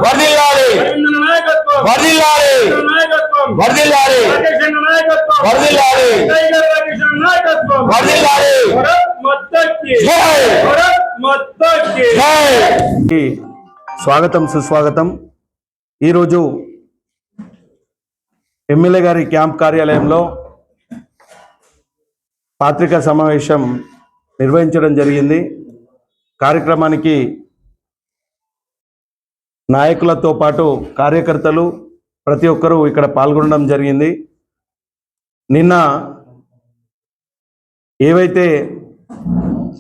వర్ధిల్లాలి వర్ధిల్లాలి వర్ధిల్లాలి వర్ధిల్లాలి వర్ధిల్లాలి స్వాగతం సుస్వాగతం. ఈరోజు ఎమ్మెల్యే గారి క్యాంప్ కార్యాలయంలో పత్రికా సమావేశం నిర్వహించడం జరిగింది. కార్యక్రమానికి నాయకులతో పాటు కార్యకర్తలు ప్రతి ఒక్కరూ ఇక్కడ పాల్గొనడం జరిగింది. నిన్న ఏవైతే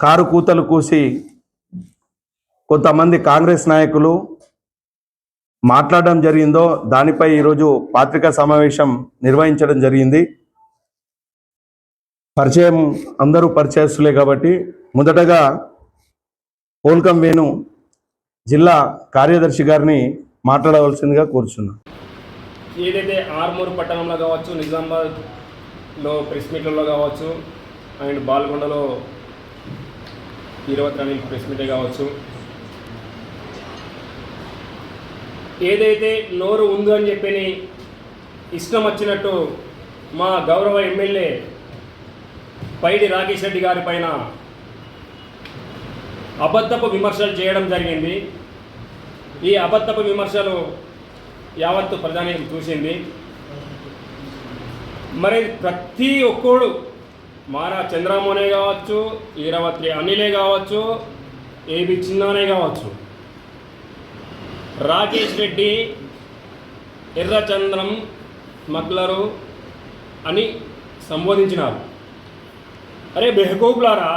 కారు కూతలు కూసి కొంతమంది కాంగ్రెస్ నాయకులు మాట్లాడడం జరిగిందో దానిపై ఈరోజు పత్రికా సమావేశం నిర్వహించడం జరిగింది. పరిచయం అందరూ పరిచయస్తులే కాబట్టి మొదటగా పోల్కం వేణు జిల్లా కార్యదర్శి గారిని మాట్లాడవలసిందిగా కోరుచున్నాను. ఏదైతే ఆర్మూరు పట్టణంలో కావచ్చు, నిజామాబాద్లో ప్రెస్ మీట్లలో కావచ్చు, అండ్ బాల్కొండలో 20 ప్రెస్ మీటే కావచ్చు, ఏదైతే నోరు ఉందో అని చెప్పి ఇష్టం వచ్చినట్టు మా గౌరవ ఎమ్మెల్యే పైడి రాకేష్ రెడ్డి గారి పైన అబద్ధపు విమర్శలు చేయడం జరిగింది. ఈ అబద్ధపు విమర్శలు యావత్తు ప్రజానీకం చూసింది. మరి ప్రతి ఒక్కడు మారా చంద్రమోహనే కావచ్చు, ఈరవత్రి అనిలే కావచ్చు, ఏబి చిన్నానే కావచ్చు, రాకేష్ రెడ్డి ఎర్రచంద్రం స్మగ్లరు అని సంబోధించినారు. అరే బెహకూబ్లారా,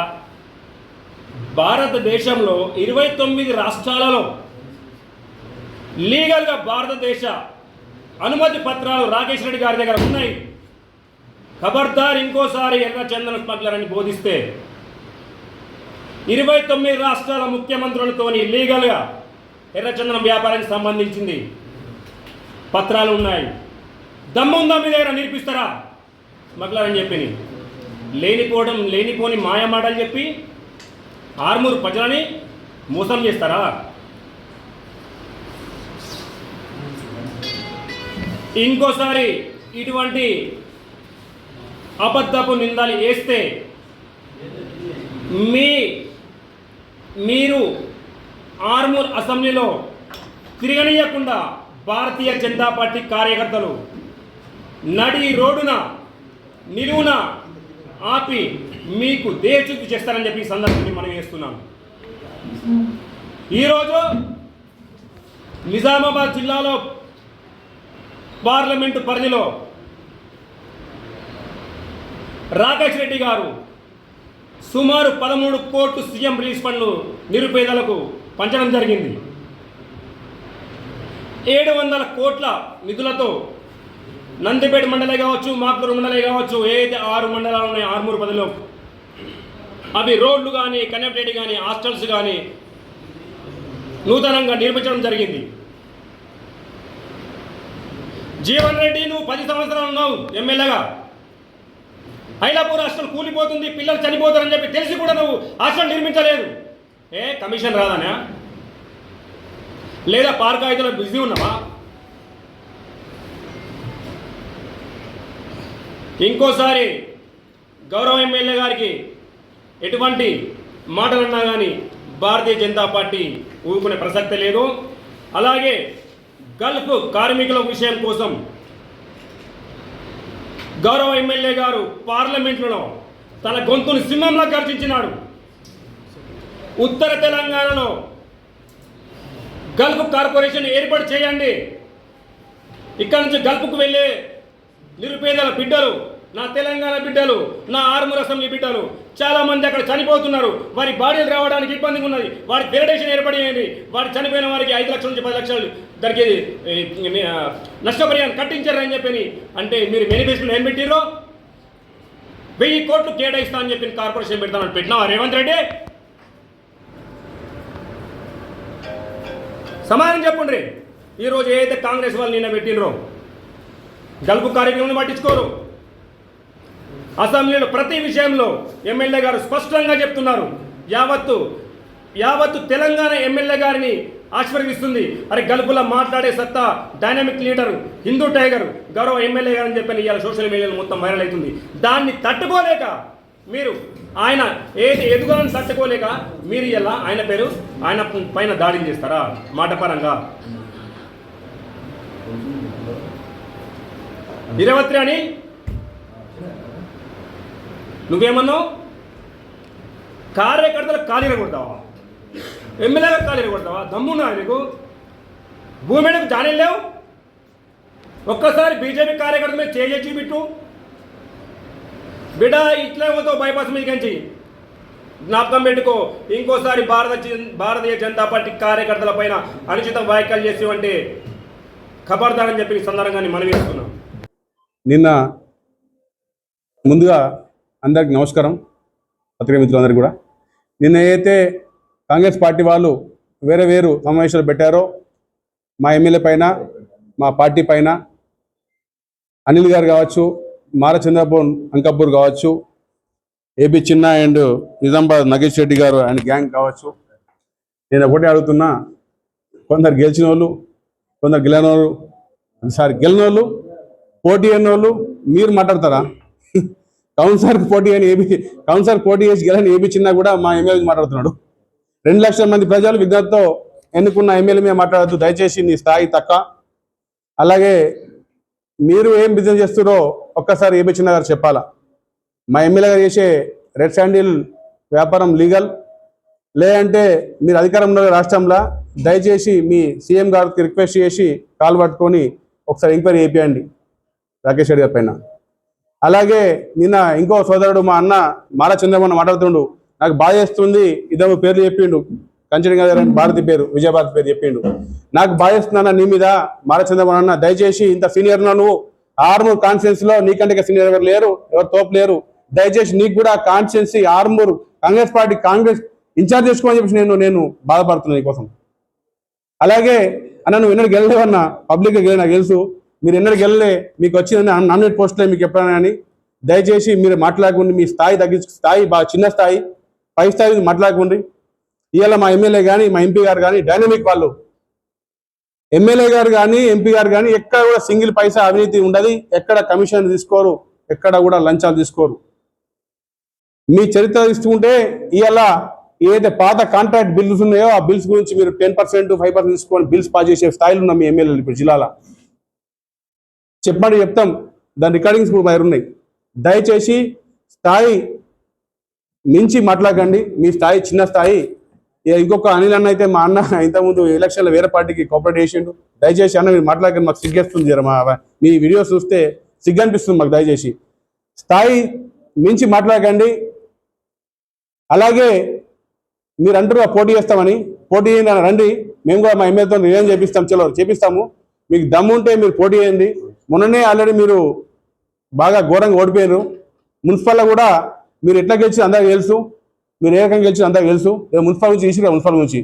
భారతదేశంలో 29 రాష్ట్రాలలో లీగల్గా భారతదేశ అనుమతి పత్రాలు రాకేష్ రెడ్డి గారి దగ్గర ఉన్నాయి. ఖబర్దార్ ఇంకోసారి ఎర్రచందనం స్మగ్లర్ అని బోధిస్తే 29 రాష్ట్రాల ముఖ్యమంత్రులతోని లీగల్గా ఎర్రచందనం వ్యాపారానికి సంబంధించింది పత్రాలు ఉన్నాయి. దమ్ముందా మీ దగ్గర నిరూపిస్తారా స్మగ్లర్ అని చెప్పి? లేనిపోని మాయ మాటలు చెప్పి ఆర్మూరు ప్రజలని మోసం చేస్తారా? ఇంకోసారి ఇటువంటి అబద్ధపు నిందలు వేస్తే మీరు ఆర్మూర్ అసెంబ్లీలో తిరగనీయకుండా భారతీయ జనతా పార్టీ కార్యకర్తలు నడి రోడ్డున నిలువున ఆపి మీకు దేశుద్ధి చేస్తారని చెప్పి సందర్భాన్ని మనం వేస్తున్నాం. ఈరోజు నిజామాబాద్ జిల్లాలో పార్లమెంటు పరిధిలో రాకేష్ రెడ్డి గారు సుమారు 13 కోట్లు సీఎం రిలీఫ్ ఫండ్లు నిరుపేదలకు పంచడం జరిగింది. 700 కోట్ల నిధులతో నందిపేట మండలే కావచ్చు, మాక్లూరు మండలే కావచ్చు, ఏదైతే 6 మండలాలు ఉన్నాయి ఆర్మూరు పరిధిలో, అవి రోడ్లు కానీ, కనెక్టివిటీ కానీ, హాస్టల్స్ కానీ నూతనంగా నిర్మించడం జరిగింది. జీవన్ రెడ్డి, నువ్వు 10 సంవత్సరాలు ఉన్నావు ఎమ్మెల్యేగా. ఐలాపూర్ హాస్టల్ కూలిపోతుంది, పిల్లలు చనిపోతారని చెప్పి తెలిసి కూడా నువ్వు హాస్టల్ నిర్మించలేదు. కమిషన్ రాదానా? లేదా పార్క్ అయితే బిజీ ఉన్నావా? ఇంకోసారి గౌరవ ఎమ్మెల్యే గారికి ఎటువంటి మాటలన్నా కానీ భారతీయ జనతా పార్టీ ఊరుకునే ప్రసక్తి లేదు. అలాగే గల్ఫ్ కార్మికుల విషయం కోసం గౌరవ ఎమ్మెల్యే గారు పార్లమెంట్లో తన గొంతును సింహంలా గర్జించినాడు. ఉత్తర తెలంగాణలో గల్ఫ్ కార్పొరేషన్ ఏర్పాటు చేయండి. ఇక్కడ నుంచి గల్ఫ్కు వెళ్ళే నిరుపేదల బిడ్డలు, నా తెలంగాణ బిడ్డలు, నా ఆర్మూర్ అసెంబ్లీ బిడ్డలు చాలామంది అక్కడ చనిపోతున్నారు. వారి బాడీలు రావడానికి ఇబ్బందిగా ఉన్నది. వారి ఫెడరేషన్ ఏర్పడేయండి. వారి చనిపోయిన వారికి 5 లక్షల నుంచి 10 లక్షలు దొరికేది నష్టపరిహారం కట్టించారని చెప్పి అంటే మీరు మేనిఫెస్టోలో ఏం పెట్టిరో 1000 కోట్లు కేటాయిస్తా అని చెప్పి కార్పొరేషన్ పెడతామని పెట్టినావా రేవంత్ రెడ్డి? సమాధానం చెప్పండి. ఈరోజు ఏదైతే కాంగ్రెస్ వాళ్ళు నిన్న పెట్టినరో గల్పు కార్యక్రమం పట్టించుకోరు. అసెంబ్లీలో ప్రతి విషయంలో ఎమ్మెల్యే గారు స్పష్టంగా చెప్తున్నారు. యావత్తు యావత్తు తెలంగాణ ఎమ్మెల్యే గారిని ఆశీర్వదిస్తుంది. అరే గల్పులా మాట్లాడే సత్తా, డైనమిక్ లీడరు, హిందూ టైగరు, గౌరవ ఎమ్మెల్యే గారు అని చెప్పని ఇవాళ సోషల్ మీడియాలో మొత్తం వైరల్ అవుతుంది. దాన్ని తట్టుకోలేక మీరు ఆయన ఎదుగుదలను తట్టుకోలేక మీరు ఇలా ఆయన పైన దాడిని చేస్తారా మాటపరంగా? ఇరవత్రి అని నువ్వేమన్నావు? కార్యకర్తలకు ఖాళీలు కొడతావా? ఎమ్మెల్యేగా ఖాళీలు కొడతావా? దమ్మున్నా నీకు? భూమి మీదకు జానెళ్ళావు. ఒక్కసారి బీజేపీ కార్యకర్తల మీద చేసి బిట్టు బిడ్డ, ఇట్లా పోతావు బైపాస్ మీదకించి. జ్ఞాపకం పెట్టుకో, ఇంకోసారి భారతీయ జనతా పార్టీ కార్యకర్తల పైన అనుచిత వ్యాఖ్యలు చేసి అంటే ఖబర్దారని చెప్పి సందర్భంగా మనం వేస్తున్నాం. నిన్న ముందుగా అందరికి నమస్కారం, పత్రికా మిత్రులందరికీ కూడా. నిన్న ఏదైతే కాంగ్రెస్ పార్టీ వాళ్ళు వేరు సమావేశాలు పెట్టారో మా ఎమ్మెల్యే పైన, మా పార్టీ పైన, అనిల్ గారు కావచ్చు, మార చంద్రబాబు అంకపూర్ కావచ్చు, ఏపీ చిన్న అండ్ నిజామాబాద్ నగేష్ రెడ్డి గారు అండ్ గ్యాంగ్ కావచ్చు, నేను ఒకటే అడుగుతున్నా, కొందరు గెలిచిన వాళ్ళు, కొందరు గెలిన వాళ్ళు, పోటీ అయిన వాళ్ళు మీరు మాట్లాడతారా? కౌన్సిలర్కి పోటీ చేసి గెలని ఏబీ చిన్న కూడా మా ఎమ్మెల్యే మాట్లాడుతున్నాడు. 2 లక్షల మంది ప్రజలు విజ్ఞతతో ఎన్నుకున్న ఎమ్మెల్యే మీద మాట్లాడద్దు దయచేసి, నీ స్థాయి తక్కువ. అలాగే మీరు ఏం బిజినెస్ చేస్తున్నారో ఒక్కసారి ఏబీ చిన్న గారు చెప్పాలా. మా ఎమ్మెల్యే గారు చేసే రెడ్ శాండిల్ వ్యాపారం లీగల్, లేదంటే మీరు అధికారంలో రాష్ట్రంలో దయచేసి మీ సీఎం గారికి రిక్వెస్ట్ చేసి కాల్ పట్టుకొని ఒకసారి ఎంక్వైరీ చేయండి రాకేష్ రెడ్డి గారి పైన. అలాగే నిన్న ఇంకో సోదరుడు మా అన్న మాల చంద్రబాబు మాట్లాడుతుండు, నాకు బాధ చేస్తుంది, ఇద్దరు పేర్లు చెప్పిండు, కంచెడి గారు భారతి పేరు, విజయభారతి పేరు చెప్పిండు. నాకు బాధ చేస్తున్నా నీ మీద మాల చంద్రబాబు అన్న, దయచేసి ఇంత సీనియర్ నువ్వు ఆర్మూర్ కాన్స్టిట్యున్సీ లో నీకంటే సీనియర్ ఎవరు లేరు, ఎవరు తోపు లేరు, దయచేసి నీకు కూడా constituency Armoor Congress party incharge చేసుకోమని చెప్పి నేను బాధపడుతున్నాను నీకోసం. అలాగే అన్న, నువ్వు ఎన్నడూ గెలలేవన్నా, పబ్లిక్గా గెలి నాకు తెలుసు, మీరు ఎన్నడూ గెలలే, మీకు వచ్చిందని నామినేట్ పోస్టులే మీకు ఎప్పుడైనా కానీ, దయచేసి మీరు మాట్లాడుకోండి, మీ స్థాయి స్థాయి బాగా చిన్న స్థాయి, పై స్థాయి మాట్లాడుకోండి. ఇవాళ మా ఎమ్మెల్యే కానీ, మా ఎంపీ గారు కానీ డైనమిక్ వాళ్ళు, ఎమ్మెల్యే గారు కానీ, ఎంపీ గారు కానీ ఎక్కడ కూడా సింగిల్ పైసా అవినీతి ఉండదు, ఎక్కడ కమిషన్ తీసుకోరు, ఎక్కడ కూడా లంచాలు తీసుకోరు. మీ చరిత్ర తీసుకుంటే ఇవాళ ఏదైతే పాత కాంట్రాక్ట్ బిల్స్ ఉన్నాయో ఆ బిల్స్ గురించి మీరు 10%, 5% తీసుకొని బిల్స్ పాస్ చేసే స్థాయిలో ఉన్న మీ ఎమ్మెల్యేలు ఇప్పుడు జిల్లాలో చెప్పండి, చెప్తాం. దాని రికార్డింగ్స్ కూడా మరి ఉన్నాయి. దయచేసి స్థాయి మించి మాట్లాడకండి, మీ స్థాయి చిన్న స్థాయి. ఇంకొక అనిల్ అన్న అయితే మా అన్న ఇంతకుముందు ఎలక్షన్లో వేరే పార్టీకి కోఆపరేట్ చేసిండు. దయచేసి అన్న మీరు మాట్లాడకండి, మాకు సిగ్గేస్తుంది. మీ వీడియోస్ చూస్తే సిగ్గు అనిపిస్తుంది మాకు. దయచేసి స్థాయి మించి మాట్లాడకండి. అలాగే మీరు అంటారు పోటీ చేస్తామని, పోటీ చేయండి అని రండి, మేము కూడా మా ఎమ్మెల్యేతో రిజైన్ చేపిస్తాము. మీకు దమ్ము ఉంటే మీరు పోటీ చేయండి. మొన్ననే ఆల్రెడీ మీరు బాగా ఘోరంగా ఓడిపోయారు. మున్సిపల్లో కూడా మీరు ఎట్లా గెలిచి అందరికీ తెలుసు, మీరు ఏ రకంగా గెలిచి అందరికీ తెలుసు. మున్సిపల్ నుంచి గెలిచిరా, మున్సిపల్ నుంచి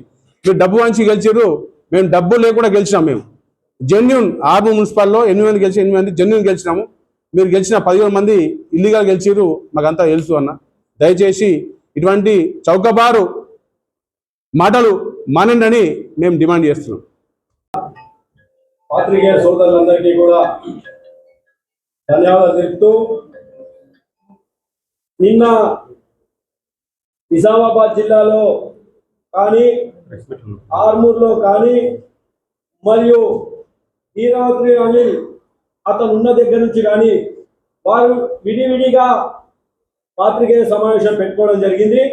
మీరు డబ్బు మంచి గెలిచారు, మేము డబ్బు లేకుండా గెలిచినాం. మేము జెన్యున్ ఆర్మూర్ మున్సిపల్లో 8 మంది గెలిచి 8 మంది జెన్యున్ గెలిచినాము. మీరు గెలిచిన 17 మంది ఇల్లీగల్ గెలిచారు, మాకంతా తెలుసు అన్న. దయచేసి ఇటువంటి చౌకబారు మాటలు మానండి మేము డిమాండ్ చేస్తున్నాం. పాత్రికేయ సోదరులందరికీ కూడా ధన్యవాదాలు తెలుపుతూ, నిన్న నిజామాబాద్ జిల్లాలో కానీ, ఆర్మూర్లో కానీ, మరియు హీరావతి అని అతను ఉన్న దగ్గర నుంచి కానీ వారు విడివిడిగా పాత్రికేయ సమావేశం పెట్టుకోవడం జరిగింది.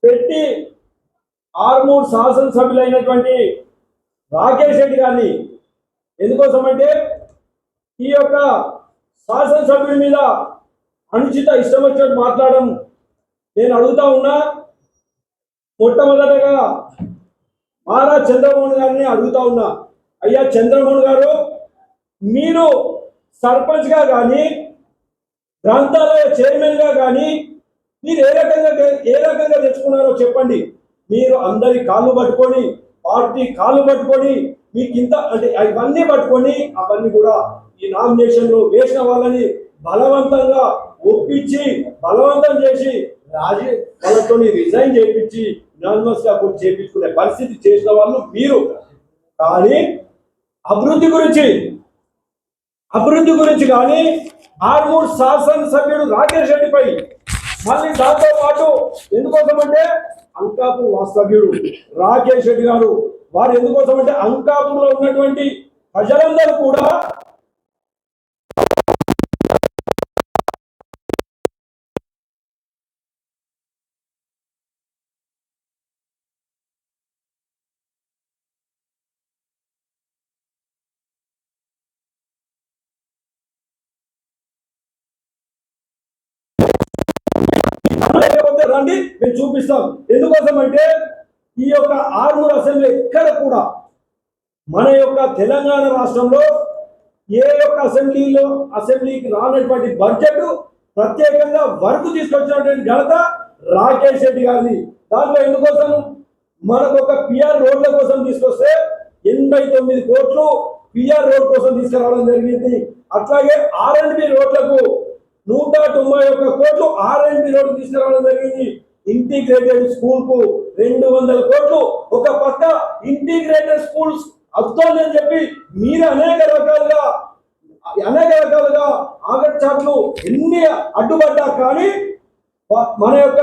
పెట్టి ఆర్మూర్ శాసనసభ్యులైనటువంటి రాకేష్ రెడ్డి గారిని, ఎందుకోసం అంటే ఈ యొక్క శాసనసభ్యుడి మీద అనుచిత ఇష్టం వచ్చినట్టు మాట్లాడడం నేను అడుగుతా ఉన్నా. మొట్టమొదటగా మారా చంద్రమోహన్ గారిని అడుగుతా ఉన్నా, అయ్యా చంద్రమోహన్ గారు, మీరు సర్పంచ్గా కానీ, గ్రంథాలయ చైర్మన్గా కానీ మీరు ఏ రకంగా తెచ్చుకున్నారో చెప్పండి. మీరు అందరి కాళ్ళు పట్టుకొని, పార్టీ కాళ్ళు పట్టుకొని, మీకు ఇంత అంటే అవన్నీ పట్టుకొని అవన్నీ కూడా ఈ నామినేషన్లో వేసిన వాళ్ళని బలవంతంగా ఒప్పించి, బలవంతం చేసి వాళ్ళతో రిజైన్ చేయించి యునానిమస్ గా కూడా చేయించుకునే పరిస్థితి చేసిన వాళ్ళు మీరు. కానీ అభివృద్ధి గురించి కానీ ఆర్మూర్ శాసనసభ్యుడు రాకేష్ రెడ్డిపై మళ్ళీ దాంతో పాటు ఎందుకోసమంటే అంకాపూర్ వాస్తవ్యుడు రాకేష్ రెడ్డి గారు వారు ఎందుకోసమంటే అంకాపూర్లో ఉన్నటువంటి ప్రజలందరూ కూడా రండి మేము చూపిస్తాం. ఎందుకోసం అంటే ఈ యొక్క ఆర్మూర్ అసెంబ్లీ ఎక్కడ కూడా మన యొక్క తెలంగాణ రాష్ట్రంలో ఏ యొక్క అసెంబ్లీకి రానటువంటి బడ్జెట్ ప్రత్యేకంగా వర్క్ తీసుకొచ్చినటువంటి ఘనత రాకేష్ రెడ్డి గారిది. దాంట్లో ఎందుకోసం మనకు ఒక పిఆర్ రోడ్ల కోసం తీసుకొస్తే 89 కోట్లు పిఆర్ రోడ్ కోసం తీసుకురావడం జరిగింది. అట్లాగే R&B రోడ్లకు 191 కోట్లు R&B రోడ్డు తీసుకురావడం జరిగింది. ఇంటిగ్రేటెడ్ స్కూల్ కు 200 కోట్లు. ఒక పక్క ఇంటిగ్రేటెడ్ స్కూల్స్ అవుతోందని చెప్పి మీరు అనేక రకాలుగా ఆగచ్చాట్లు ఎన్ని అడ్డుపడ్డా కానీ మన యొక్క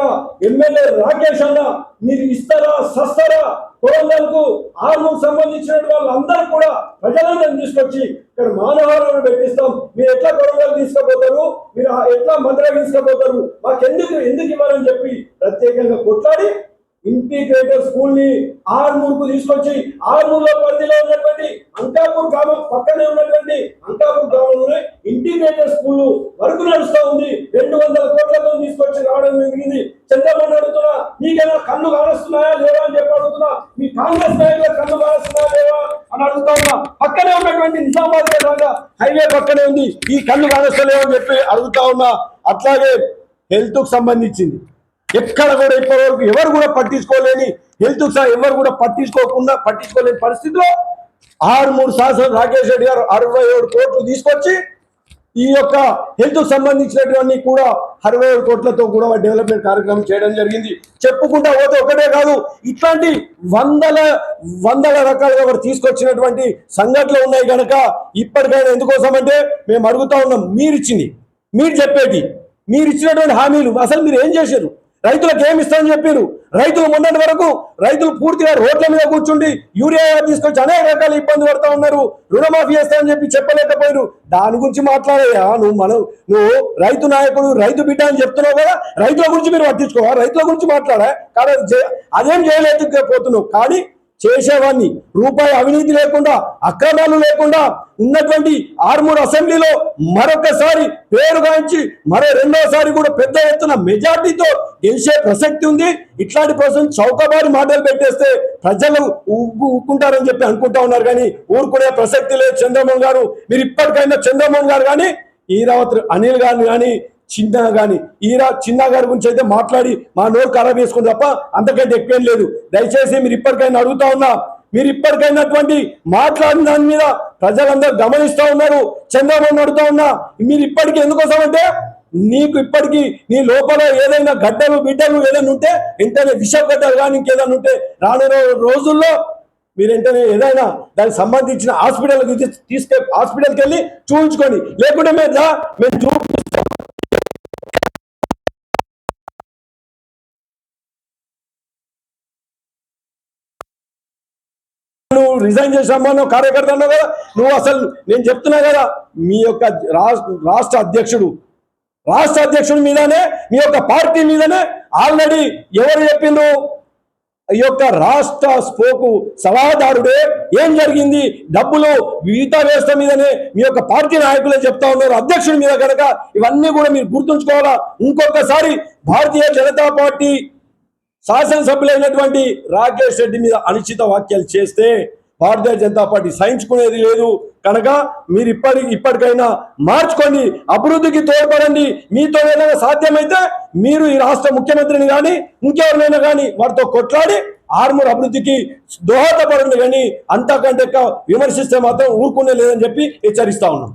ఎమ్మెల్యే రాకేష్ అన్న మీరు ఇస్తారా సస్తారా కొరంగల్కు ఆర్మూర్ సంబంధించిన వాళ్ళందరూ కూడా ప్రజలందరినీ తీసుకొచ్చి ఇక్కడ మానవాలను పెట్టిస్తాం. మీరు ఎట్లా కొరంగల్ తీసుకుపోతారు, మీరు ఎట్లా మంత్రా తీసుకుపోతారు, మాకు ఎందుకు ఇవ్వాలని చెప్పి ప్రత్యేకంగా కొట్లాడి ఇంటిగ్రేటెడ్ స్కూల్ ని ఆర్మూర్ కు తీసుకొచ్చి ఆర్మూర్ లో పరిధిలో ఉన్నటువంటి అంకాపూర్ గ్రామం పక్కనే ఉన్నటువంటి అంకాపూర్ గ్రామంలోనే ఇంటిగ్రేటెడ్ స్కూల్ వరకు నడుస్తూ ఉంది. 200 కోట్లతో తీసుకొచ్చి రావడం జరిగింది. చంద్రబాబు అడుగుతున్నా మీకేమైనా కళ్ళు కానొస్తున్నాయా లేవా అని చెప్పి అడుగుతున్నా. మీ కాంగ్రెస్ నాయకుల కళ్ళు కానొస్తున్నాయా లేవా అని అడుగుతా ఉన్నా. పక్కనే ఉన్నటువంటి నిజామాబాద్ హైవే పక్కనే ఉంది, ఈ కళ్ళు కానొస్తలేవా అని చెప్పి అడుగుతా ఉన్నా. అట్లాగే హెల్త్ కు సంబంధించింది ఎక్కడ కూడా ఇప్పటివరకు ఎవరు కూడా పట్టించుకోలేని హెల్త్ ఎవరు కూడా పట్టించుకోలేని పరిస్థితిలో ఆర్మూర్ శాసన రాకేష్ రెడ్డి గారు 67 కోట్లు తీసుకొచ్చి ఈ యొక్క హెల్త్ సంబంధించినటువంటి కూడా 67 కోట్లతో కూడా డెవలప్మెంట్ కార్యక్రమం చేయడం జరిగింది. చెప్పుకుంటా పోతే ఒకటే కాదు, ఇట్లాంటి వందల రకాలుగా వారు తీసుకొచ్చినటువంటి సంఘటనలు ఉన్నాయి కనుక ఇప్పటికైనా ఎందుకోసం అంటే మేము అడుగుతా ఉన్నాం, మీరు చెప్పేది మీరు ఇచ్చినటువంటి హామీలు అసలు మీరు ఏం చేశారు? రైతులకు ఏమి ఇస్తామని చెప్పారు? రైతులు మొన్నటి వరకు పూర్తిగా రోడ్ల మీద కూర్చుండి యూరియా తీసుకొచ్చి అనేక రకాల ఇబ్బంది పడతా ఉన్నారు. రుణమాఫీ చేస్తామని చెప్పి చెప్పలేకపోయారు. దాని గురించి మాట్లాడేయా నువ్వు రైతు నాయకుడు, రైతు బిడ్డ అని చెప్తున్నావు కదా, రైతుల గురించి మీరు పట్టించుకోవా? రైతుల గురించి మాట్లాడా? కానీ అదేం చేయలేకపోతున్నావు. కానీ చేసేవాడిని రూపాయి అవినీతి లేకుండా అక్రమాలు లేకుండా ఉన్నటువంటి ఆర్మూర్ అసెంబ్లీలో మరొకసారి పేరు గాంచి రెండోసారి కూడా పెద్ద ఎత్తున మెజార్టీతో గెలిచే ప్రసక్తి ఉంది. ఇట్లాంటి ప్రశ్న చౌకబారి మాటలు పెట్టేస్తే ప్రజలు ఊరుకుంటారని చెప్పి అనుకుంటా ఉన్నారు, కానీ ఊరుకునే ప్రసక్తి లేదు. చంద్రమోహన్ గారు మీరు ఇప్పటికైనా చంద్రమోహన్ గారు కానీ ఈరావత్ అనిల్ గారిని కానీ చిన్న గారి గురించి అయితే మాట్లాడి మా నోరు ఖరాబ్ చేసుకుని తప్ప అంతకంటే ఎక్కువేం లేదు. దయచేసి మీరు ఇప్పటికైనా అడుగుతా ఉన్నా, మీరు ఇప్పటికైనటువంటి మాట్లాడిన దాని మీద ప్రజలందరూ గమనిస్తూ ఉన్నారు. చంద్రబాబు అడుగుతా ఉన్నా, మీరు ఇప్పటికీ ఎందుకోసం అంటే నీకు ఇప్పటికీ నీ లోపల ఏదైనా బిడ్డలు ఏదైనా ఉంటే వెంటనే విషగడ్డలు కానీ ఇంకేదైనా ఉంటే రానున్న రోజుల్లో మీరు వెంటనే ఏదైనా దానికి సంబంధించిన హాస్పిటల్కి వెళ్ళి చూపించుకొని, లేకుంటే మేము చూపిస్తాం. నువ్వు రిజైన్ చేసామా నువ్వు కార్యకర్త అన్నావు కదా, నువ్వు అసలు నేను చెప్తున్నా కదా, మీ యొక్క రాష్ట్ర అధ్యక్షుడి మీదనే మీ యొక్క పార్టీ మీదనే ఆల్రెడీ ఎవరు చెప్పిండ్రు? ఈ యొక్క రాష్ట్ర స్పోకు సలహాదారుడే ఏం జరిగింది, డబ్బులు మిగతా వ్యవస్థ మీదనే మీ యొక్క పార్టీ నాయకులే చెప్తా ఉన్నారు, అధ్యక్షుడి మీద కనుక ఇవన్నీ కూడా మీరు గుర్తుంచుకోవాలా. ఇంకొకసారి భారతీయ జనతా పార్టీ శాసనసభ్యులైనటువంటి రాకేష్ రెడ్డి మీద అనుచిత వ్యాఖ్యలు చేస్తే భారతీయ జనతా పార్టీ సహించుకునేది లేదు. కనుక మీరు ఇప్పటికైనా మార్చుకొని అభివృద్ధికి తోడ్పడండి. మీతో ఏదైనా సాధ్యమైతే మీరు ఈ రాష్ట్ర ముఖ్యమంత్రిని కానీ ఇంకెవరినైనా కానీ వారితో కొట్లాడి ఆర్మూర్ అభివృద్ధికి దోహదపడండి, కానీ అంతకంటే విమర్శిస్తే మాత్రం ఊరుకునే లేదని చెప్పి హెచ్చరిస్తా ఉన్నాం.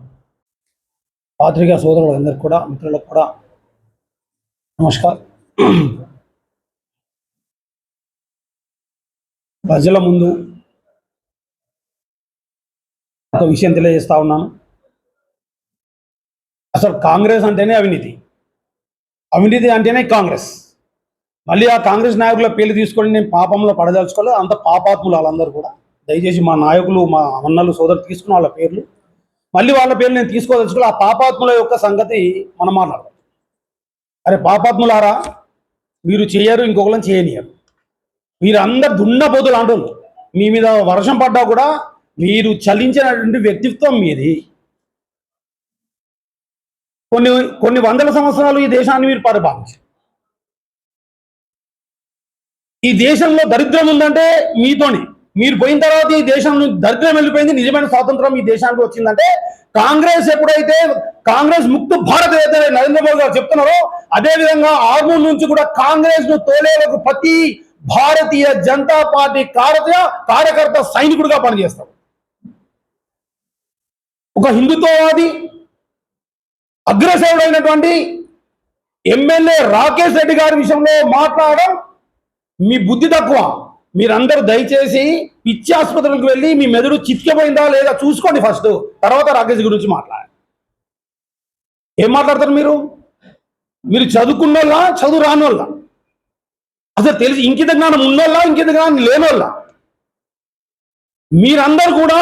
పాత్రికా సోదరులందరికీ కూడా మిత్రులకు కూడా నమస్కారం. ప్రజల ముందు ఒక విషయం తెలియజేస్తా ఉన్నాను. అసలు కాంగ్రెస్ అంటేనే అవినీతి, అవినీతి అంటేనే కాంగ్రెస్. మళ్ళీ ఆ కాంగ్రెస్ నాయకుల పేర్లు తీసుకొని నేను పాపంలో పడదలుచుకోలేదు. అంత పాపాత్ములు వాళ్ళందరూ కూడా. దయచేసి మా నాయకులు, మా అన్నలు, సోదరులు తీసుకున్న వాళ్ళ పేర్లు, మళ్ళీ వాళ్ళ పేర్లు నేను తీసుకోదలుచుకోలేదు. ఆ పాపాత్ముల యొక్క సంగతి మనం మాట్లాడదాం. అరే పాపాత్ములారా, మీరు చేయరు, ఇంకొకళ్ళని చేయనియరు. మీరు అందరు దున్నపోతులు అంటున్నారు. మీ మీద వర్షం పడ్డా కూడా మీరు చలించినటువంటి వ్యక్తిత్వం మీది. కొన్ని వందల సంవత్సరాలు ఈ దేశాన్ని మీరు పరిపాలించారు. ఈ దేశంలో దరిద్రం ఉందంటే మీతోనే. మీరు పోయిన తర్వాత ఈ దేశం దరిద్రం వెళ్ళిపోయింది. నిజమైన స్వాతంత్రం ఈ దేశానికి వచ్చిందంటే కాంగ్రెస్ ఎప్పుడైతే కాంగ్రెస్ ముక్త భారత్ అయితే నరేంద్ర మోదీ గారు చెప్తున్నారో, అదే విధంగా ఆర్మూర్ నుంచి కూడా కాంగ్రెస్ ను తోలేలకు ప్రతి భారతీయ జనతా పార్టీ కార్యకర్త సైనికుడిగా పనిచేస్తాడు. ఒక హిందుత్వవాది అగ్రసేవుడైనటువంటి ఎమ్మెల్యే రాకేష్ రెడ్డి గారి విషయంలో మాట్లాడడం మీ బుద్ధి తక్కువ. మీరందరూ దయచేసి పిచ్చి ఆసుపత్రులకు వెళ్ళి మీ మెదడు చితికిపోయిందా లేదా చూసుకోండి ఫస్ట్, తర్వాత రాకేష్ గురించి మాట్లాడండి. ఏం మాట్లాడతారు మీరు? మీరు చదువుకున్నోళ్ళ, చదువు రానోళ్ళ, అసలు తెలిసి ఇంకిత జ్ఞానం ఉన్నోళ్ళ, ఇంకిత జ్ఞానం లేనోళ్ళ? మీరందరూ కూడా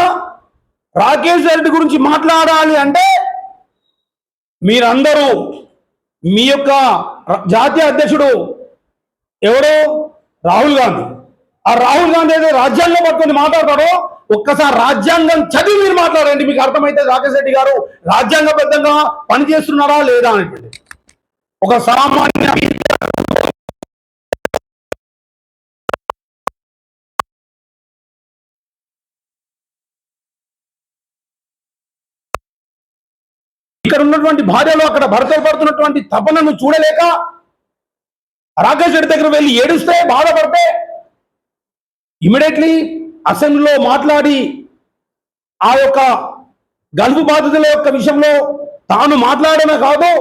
రాకేష్ రెడ్డి గురించి మాట్లాడాలి అంటే మీరందరూ మీ యొక్క జాతీయ అధ్యక్షుడు ఎవరు? రాహుల్ గాంధీ. ఆ రాహుల్ గాంధీ అయితే రాజ్యాంగం పట్టుకొని మాట్లాడతాడో ఒక్కసారి రాజ్యాంగం చదివి మీరు మాట్లాడండి. మీకు అర్థమైతే రాకేష్ రెడ్డి గారు రాజ్యాంగబద్ధంగా పనిచేస్తున్నారా లేదా అనేటువంటి ఒక సామాన్య ఇక్కడ ఉన్నటువంటి భార్యలు అక్కడ భర్తలు పడుతున్నటువంటి తపనను చూడలేక రాకేష్ రెడ్డి దగ్గర వెళ్ళి ఏడుస్తే, బాధపడితే ఇమీడియట్లీ అసెంబ్లీలో మాట్లాడి ఆ యొక్క గల్ఫ్ బాధితుల యొక్క విషయంలో తాను మాట్లాడమే కాదు,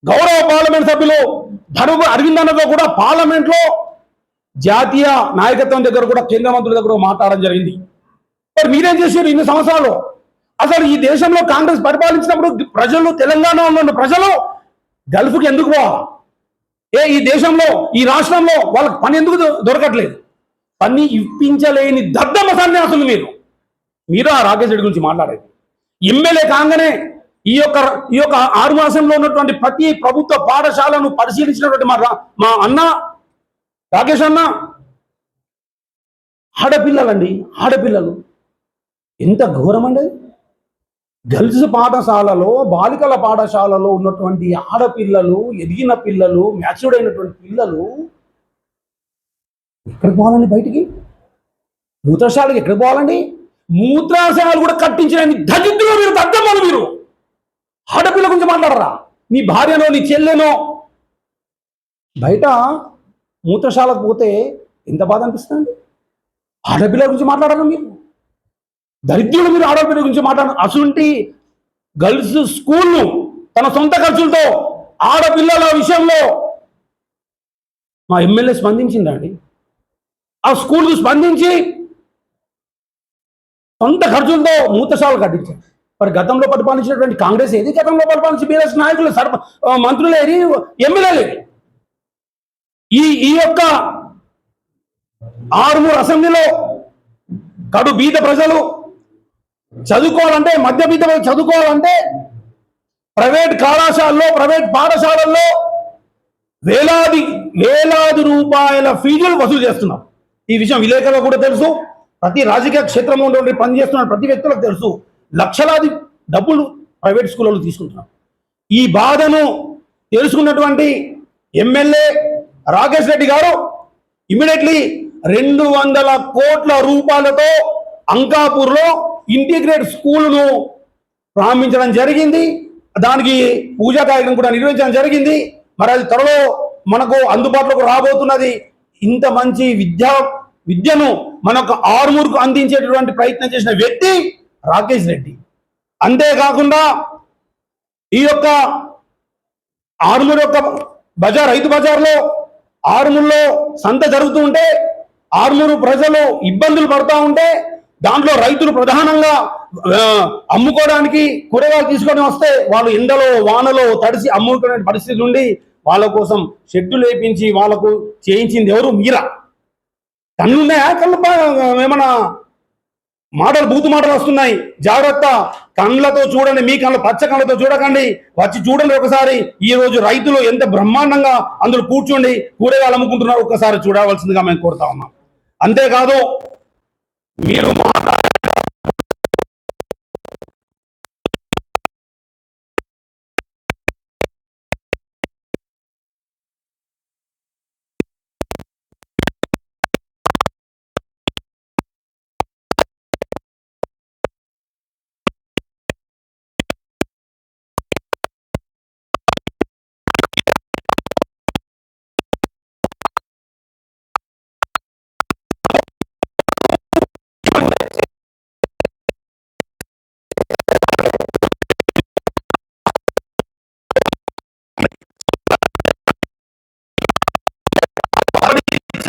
గౌరవ పార్లమెంట్ సభ్యులు ధనుగు అరవింద్ అన్నతో కూడా పార్లమెంట్ లో జాతీయ నాయకత్వం దగ్గర కూడా కేంద్ర మంత్రుల దగ్గర మాట్లాడడం జరిగింది. మరి మీరేం చేశారు ఇన్ని సంవత్సరాలు? అసలు ఈ దేశంలో కాంగ్రెస్ పరిపాలించినప్పుడు ప్రజలు, తెలంగాణలో ఉన్న ప్రజలు గల్ఫ్కి ఎందుకు పోవాలి? ఈ దేశంలో, ఈ రాష్ట్రంలో వాళ్ళకి పని ఎందుకు దొరకట్లేదు? పని ఇప్పించలేని దద్దమ్మ సన్యాసులు మీరు ఆ రాకేష్ రెడ్డి గురించి మాట్లాడేది. ఎమ్మెల్యే కాగానే ఈ యొక్క 6 మాసంలో ఉన్నటువంటి ప్రతి ప్రభుత్వ పాఠశాలను పరిశీలించినటువంటి మా అన్న రాకేష్ అన్న, ఆడపిల్లలండి, ఆడపిల్లలు ఎంత ఘోరం అండి. గర్ల్స్ పాఠశాలలో, బాలికల పాఠశాలలో ఉన్నటువంటి ఆడపిల్లలు, ఎదిగిన పిల్లలు, మ్యాచ్యూర్డ్ అయినటువంటి పిల్లలు ఎక్కడికి పోవాలండి? బయటికి మూత్రశాలకు ఎక్కడికి పోవాలండి? మూత్రాశయాలు కూడా కట్టించిన దరిద్రులు మీరు, దద్దమ్మలు మీరు. ఆడపిల్ల గురించి మాట్లాడరా? నీ భార్యనో, నీ చెల్లెనో బయట మూత్రశాలకు పోతే ఎంత బాధ అనిపిస్తుంది? ఆడపిల్ల గురించి మాట్లాడారా మీరు? దరిద్రులు మీరు ఆడపిల్ల గురించి మాట్లాడారు. అసలుంటి గర్ల్స్ స్కూల్ను తన సొంత ఖర్చులతో ఆడపిల్లల విషయంలో మా ఎమ్మెల్యే స్పందించిందండి. ఆ స్కూల్కు స్పందించి సొంత ఖర్చులతో మూతశాలు కట్టించారు. మరి గతంలో పరిపాలించినటువంటి కాంగ్రెస్ ఏది? గతంలో పరిపాలించి బీఆర్ఎస్ నాయకులు, మంత్రులేరి, ఎమ్మెల్యేలేరి? ఈ యొక్క ఆరుమూరు అసెంబ్లీలో కడు బీద ప్రజలు చదువుకోవాలంటే, మధ్యబీద చదువుకోవాలంటే ప్రైవేట్ కళాశాలలో, ప్రైవేట్ పాఠశాలల్లో వేలాది రూపాయల ఫీజులు వసూలు చేస్తున్నారు. ఈ విషయం విలేకరులకు కూడా తెలుసు. ప్రతి రాజకీయ క్షేత్రంలో ఉండే పనిచేస్తున్న ప్రతి వ్యక్తులకు తెలుసు. లక్షలాది డబ్బులు ప్రైవేట్ స్కూళ్ళలో తీసుకుంటున్నారు. ఈ బాధను తెలుసుకున్నటువంటి ఎమ్మెల్యే రాకేష్ రెడ్డి గారు ఇమీడియట్లీ 200 కోట్ల రూపాయలతో అంకాపూర్లో ఇంటిగ్రేట్ స్కూలును ప్రారంభించడం జరిగింది. దానికి పూజా కార్యక్రమం కూడా నిర్వహించడం జరిగింది. మరి అది త్వరలో మనకు అందుబాటులోకి రాబోతున్నది. ఇంత మంచి విద్యను మనకు ఆరుమూరుకు అందించేటటువంటి ప్రయత్నం చేసిన వ్యక్తి రాకేష్ రెడ్డి. అంతేకాకుండా ఈ యొక్క ఆరుమూరు యొక్క రైతు బజార్లో ఆర్మూర్లో సంత జరుగుతూ ఉంటే ఆర్మూరు ప్రజలు ఇబ్బందులు పడుతూ ఉంటే దాంట్లో రైతులు ప్రధానంగా అమ్ముకోవడానికి కూరగాయలు తీసుకొని వస్తే వాళ్ళు ఎండలో వానలో తడిసి అమ్ముకునే పరిస్థితి నుండి వాళ్ళ కోసం షెడ్లు లేపించి వాళ్ళకు చేయించింది ఎవరు? మీరా? కళ్ళున్నాయా? కళ్ళు ఏమన్నా మాటలు బూతు మాటలు వస్తున్నాయి, జాగ్రత్త. కళ్ళతో చూడండి, మీ కళ్ళ పచ్చ కళ్ళతో చూడకండి, వచ్చి చూడండి ఒకసారి. ఈ రోజు రైతులు ఎంత బ్రహ్మాండంగా అందులో కూర్చోండి కూరగాయలు అమ్ముకుంటున్నారు, ఒక్కసారి చూడవలసిందిగా మేము కోరుతా ఉన్నాం. అంతేకాదు మీరు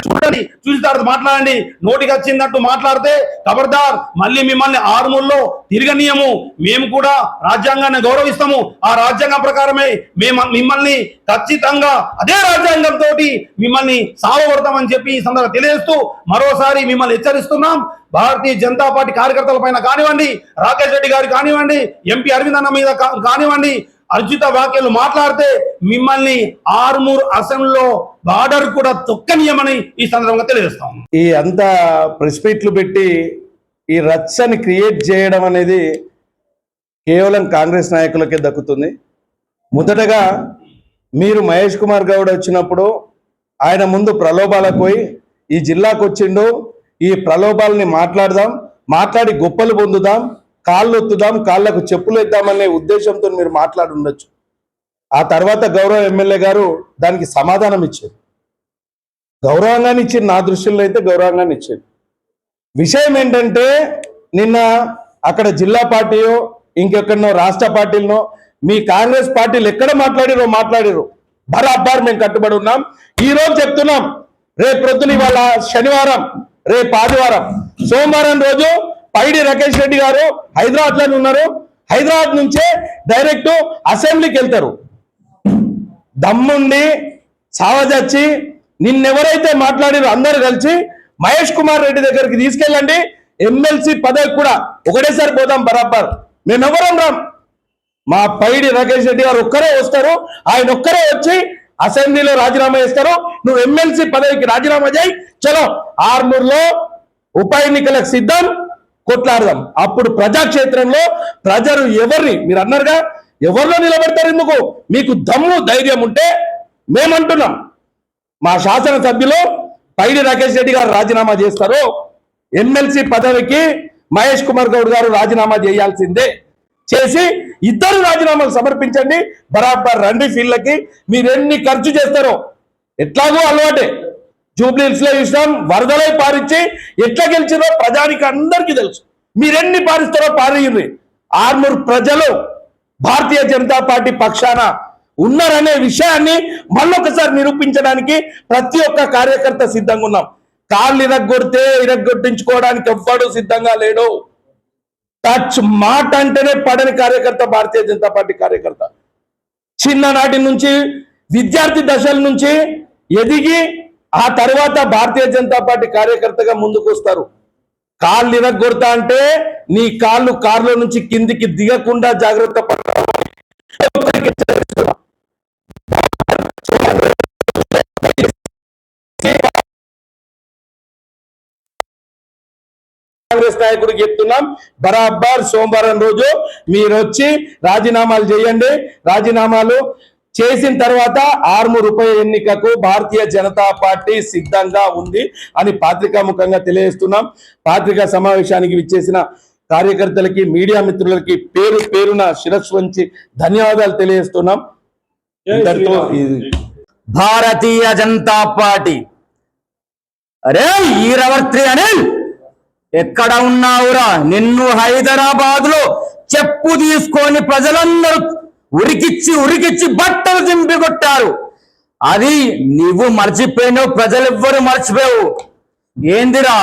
చూడండి, చూసిన తర్వాత మాట్లాడండి. నోటికి వచ్చిందట్టు మాట్లాడితే ఖబర్దార్, మళ్ళీ మిమ్మల్ని ఆర్మూర్లో తిరగనీయము. మేము కూడా రాజ్యాంగాన్ని గౌరవిస్తాము. ఆ రాజ్యాంగం ప్రకారమే మిమ్మల్ని ఖచ్చితంగా అదే రాజ్యాంగంతో మిమ్మల్ని సావగొడతామని చెప్పి ఈ సందర్భంగా తెలియజేస్తూ మరోసారి మిమ్మల్ని హెచ్చరిస్తున్నాం. భారతీయ జనతా పార్టీ కార్యకర్తల పైన కానివ్వండి, రాకేష్ రెడ్డి గారు కానివ్వండి, ఎంపీ అరవింద్ అన్న మీద కానివ్వండి, అనుచిత వ్యాఖ్యలు మాట్లాడితే మిమ్మల్ని ఆర్మూర్ అసెంబ్లీలో బార్డర్ కూడా తొక్కనీయమని ఈ సందర్భంగా తెలియజేస్తాం. ఈ అంత ప్రెస్ మీట్లు పెట్టి ఈ రచ్చని క్రియేట్ చేయడం అనేది కేవలం కాంగ్రెస్ నాయకులకే దక్కుతుంది. మొదటగా మీరు మహేష్ కుమార్ గౌడ్ వచ్చినప్పుడు ఆయన ముందు ప్రలోభాలకు పోయి ఈ జిల్లాకు వచ్చిండు, ఈ ప్రలోభాలని మాట్లాడదాం, మాట్లాడి గొప్పలు పొందుదాం, కాళ్ళు ఒత్తుదాం, కాళ్ళకు చెప్పులు ఇద్దామనే ఉద్దేశంతో మీరు మాట్లాడి ఉండొచ్చు. ఆ తర్వాత గౌరవ ఎమ్మెల్యే గారు దానికి సమాధానం ఇచ్చారు. గౌరవంగానే ఇచ్చింది, నా దృష్టిలో అయితే గౌరవంగానే ఇచ్చింది. విషయం ఏంటంటే నిన్న అక్కడ జిల్లా పార్టీయో ఇంకెక్కడనో రాష్ట్ర పార్టీలనో మీ కాంగ్రెస్ పార్టీలు ఎక్కడ మాట్లాడిరో బరాబర్ మేము కట్టుబడి ఉన్నాం. ఈ రోజు చెప్తున్నాం, రేపు ప్రొద్దున ఇవాళ శనివారం, రేపు ఆదివారం, సోమవారం రోజు పైడి రాకేష్ రెడ్డి గారు హైదరాబాద్ లోనే ఉన్నారు. హైదరాబాద్ నుంచే డైరెక్ట్ అసెంబ్లీకి వెళ్తారు. దమ్ముండి సావజచ్చి నిన్నెవరైతే మాట్లాడిరో అందరూ కలిసి మహేష్ కుమార్ రెడ్డి దగ్గరికి తీసుకెళ్ళండి. ఎమ్మెల్సీ పదవికి కూడా ఒకటేసారి పోదాం బరాబర్. మేమెవరం రాం. మా పైడి రాకేష్ రెడ్డి గారు ఒక్కరే వస్తారు, ఆయన ఒక్కరే వచ్చి అసెంబ్లీలో రాజీనామా చేస్తారు. నువ్వు ఎమ్మెల్సీ పదవికి రాజీనామా చేయి, చలో ఆర్మూర్లో ఉప ఎన్నికలకు సిద్ధం, కొట్లాడదాం. అప్పుడు ప్రజాక్షేత్రంలో ప్రజలు ఎవరిని మీరు అన్నారుగా ఎవరిలో నిలబెడతారు? ఎందుకు మీకు దమ్ము ధైర్యం ఉంటే మేమంటున్నాం, మా శాసనసభ్యులు పైడి రాకేష్ రెడ్డి గారు రాజీనామా చేస్తారు, ఎమ్మెల్సీ పదవికి మహేష్ కుమార్ గౌడ్ గారు రాజీనామా చేయాల్సిందే, చేసి ఇద్దరు రాజీనామాలు సమర్పించండి, బరాబర్ రండి ఫీల్డ్లకి. మీరు ఎన్ని ఖర్చు చేస్తారో ఎట్లాగో అలవాటే, జూబ్లీహిల్స్ లో చూసినాం, వరదలై పారించి ఎట్లా గెలిచారో ప్రజానికి అందరికీ తెలుసు. మీరెన్ని పారిస్తారో పారేయండి. ఆర్మూర్ ప్రజలు భారతీయ జనతా పార్టీ పక్షాన ఉన్నారనే విషయాన్ని మళ్ళొకసారి నిరూపించడానికి ప్రతి ఒక్క కార్యకర్త సిద్ధంగా ఉన్నాం. కాళ్ళు ఇరగొట్టించుకోవడానికి ఎవ్వడు సిద్ధంగా లేడు. టచ్ మాట అంటేనే పడని కార్యకర్త భారతీయ జనతా పార్టీ కార్యకర్త. చిన్ననాటి నుంచి విద్యార్థి దశల నుంచి ఎదిగి ఆ తర్వాత భారతీయ జనతా పార్టీ కార్యకర్తగా ముందుకు వస్తారు. కాళ్ళు ఇరగొడతా అంటే నీ కాళ్ళు కారులో నుంచి కిందికి దిగకుండా జాగ్రత్త పడతారు. కాంగ్రెస్ నాయకుడికి చెప్తున్నాం, బరాబర్ సోమవారం రోజు మీరు వచ్చి రాజీనామాలు చేయండి. రాజీనామాలు చేసిన తర్వాత ఆర్మూర్ ఉప ఎన్నికకు భారతీయ జనతా పార్టీ సిద్ధంగా ఉంది అని పాత్రికా ముఖంగా తెలియజేస్తున్నాం. పాత్రికా సమావేశానికి విచ్చేసిన కార్యకర్తలకి, మీడియా మిత్రులకి పేరు పేరున శిరస్సు వంచి ధన్యవాదాలు తెలియజేస్తున్నాం. భారతీయ జనతా పార్టీ అరే ఈరవర్తి అనిల్ ఎక్కడ ఉన్నావురా? నిన్ను హైదరాబాద్ లో చెప్పు తీసుకొని ప్రజలందరూ ఉరికిచ్చి బట్టలు చింపి కొట్టారు. అది నువ్వు మర్చిపోయినావు, ప్రజలెవ్వరు మర్చిపోయావు. ఏందిరా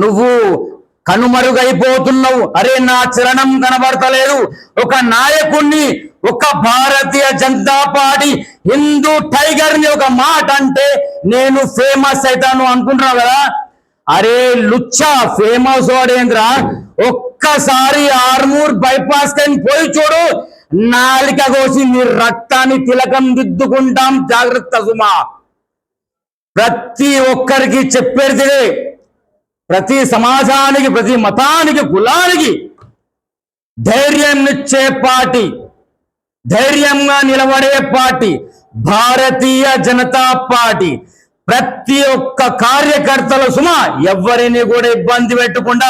నువ్వు కనుమరుగైపోతున్నావు? అరే నా చరణం కనబడతలేదు. ఒక నాయకుణ్ణి, ఒక భారతీయ జనతా పార్టీ హిందూ టైగర్ ని ఒక మాట అంటే నేను ఫేమస్ అవుతాను అనుకుంటున్నావు కదా? అరే లుచ్చా, ఫేమస్ వాడేంద్రా? ఒక్కసారి ఆర్మూర్ బైపాస్ కని పోయి చూడు, నాలిక కోసి నీ రక్తాన్ని తిలకం దిద్దుకుంటాం. జాగ్రత్త సుమా. ప్రతి ఒక్కరికి చెప్పేది, ప్రతి సమాజానికి, ప్రతి మతానికి, కులానికి ధైర్యం ఇచ్చే పార్టీ, ధైర్యంగా నిలబడే పార్టీ భారతీయ జనతా పార్టీ. ప్రతి ఒక్క కార్యకర్తల సుమ ఎవరిని కూడా ఇబ్బంది పెట్టకుండా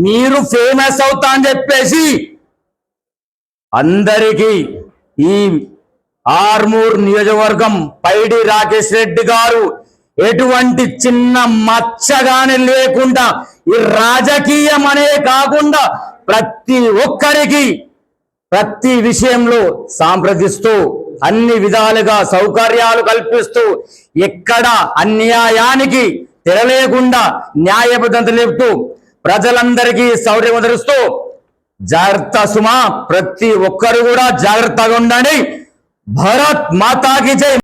మీరు ఫేమస్ అవుతా అని చెప్పేసి అందరికీ ఈ ఆర్మూర్ నియోజకవర్గం పైడి రాకేష్ రెడ్డి గారు ఎటువంటి చిన్న మచ్చగాని లేకుండా ఈ రాజకీయం అనే కాకుండా ప్రతి ఒక్కరికి ప్రతి విషయంలో సాంప్రదిస్తూ అన్ని విధాలుగా సౌకర్యాలు కల్పిస్తూ ఎక్కడ అన్యాయానికి తెరలేకుండా న్యాయబద్ధత లేపుతూ ప్రజలందరికీ సౌకర్యం వదిలిస్తూ జాగ్రత్త సుమా. ప్రతి ఒక్కరు కూడా జాగ్రత్తగా ఉండండి. భారత్ మాతాకి జై.